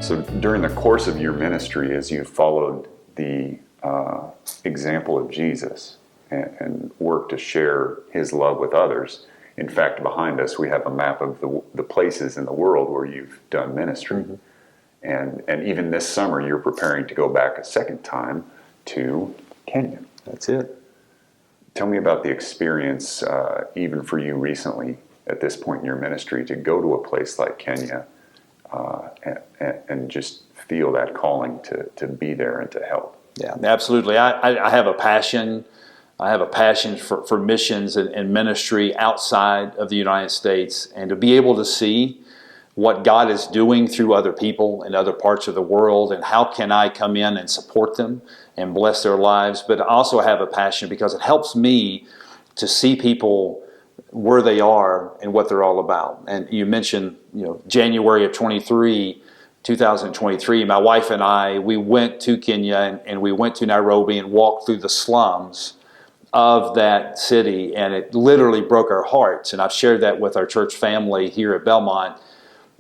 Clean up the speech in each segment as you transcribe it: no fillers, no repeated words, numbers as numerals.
So during the course of your ministry, as you followed the example of Jesus and worked to share his love with others, in fact, behind us we have a map of the places in the world where you've done ministry. Mm-hmm. And even this summer, you're preparing to go back a second time to Kenya. That's it. Tell me about the experience, even for you recently, at this point in your ministry, to go to a place like Kenya and just feel that calling to be there and to help. Yeah, absolutely. I have a passion. I have a passion for missions and ministry outside of the United States, and to be able to see what God is doing through other people in other parts of the world, and how can I come in and support them and bless their lives. But I also have a passion because it helps me to see people where they are and what they're all about. And you mentioned, January of 2023, my wife and I, we went to Kenya and we went to Nairobi and walked through the slums of that city, and it literally broke our hearts. And I've shared that with our church family here at Belmont.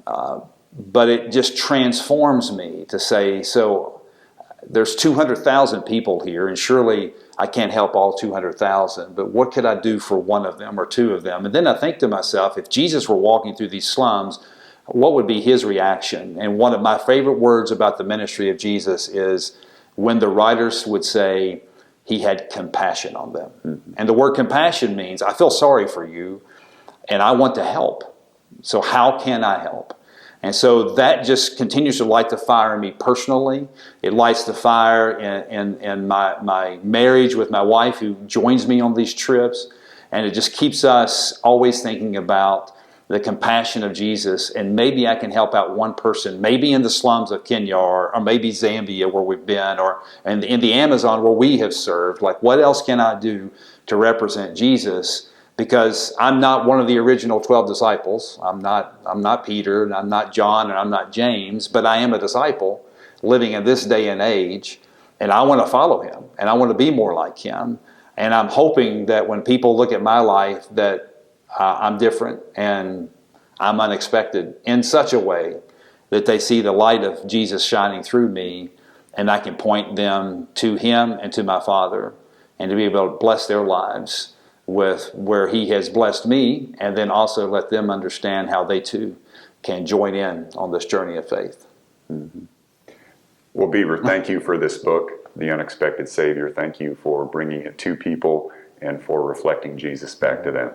But it just transforms me to say, so there's 200,000 people here, and surely I can't help all 200,000, but what could I do for one of them or two of them? And then I think to myself, if Jesus were walking through these slums, what would be his reaction? And one of my favorite words about the ministry of Jesus is when the writers would say he had compassion on them. Mm-hmm. And the word compassion means I feel sorry for you and I want to help. So how can I help? And so that just continues to light the fire in me personally. It lights the fire in my marriage with my wife, who joins me on these trips. And it just keeps us always thinking about the compassion of Jesus. And maybe I can help out one person, maybe in the slums of Kenya, or maybe Zambia where we've been, or in the Amazon where we have served. Like, what else can I do to represent Jesus? Because I'm not one of the original 12 disciples. I'm not Peter, and I'm not John, and I'm not James, but I am a disciple living in this day and age, and I want to follow him, and I want to be more like him. And I'm hoping that when people look at my life, that I'm different and I'm unexpected in such a way that they see the light of Jesus shining through me, and I can point them to him and to my Father, and to be able to bless their lives with where he has blessed me, and then also let them understand how they too can join in on this journey of faith. Mm-hmm. Well, Beaver, thank you for this book, The Unexpected Savior. Thank you for bringing it to people and for reflecting Jesus back to them.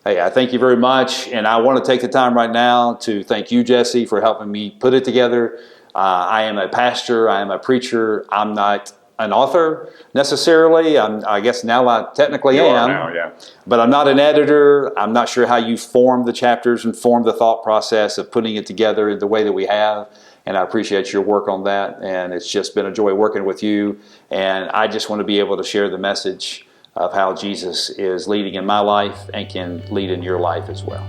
Hey, I thank you very much, and I want to take the time right now to thank you, Jesse, for helping me put it together. I am a pastor, I am a preacher, I'm not an author necessarily. I guess now I technically am. Now, yeah. But I'm not an editor. I'm not sure how you form the chapters and form the thought process of putting it together in the way that we have. And I appreciate your work on that. And it's just been a joy working with you. And I just want to be able to share the message of how Jesus is leading in my life and can lead in your life as well.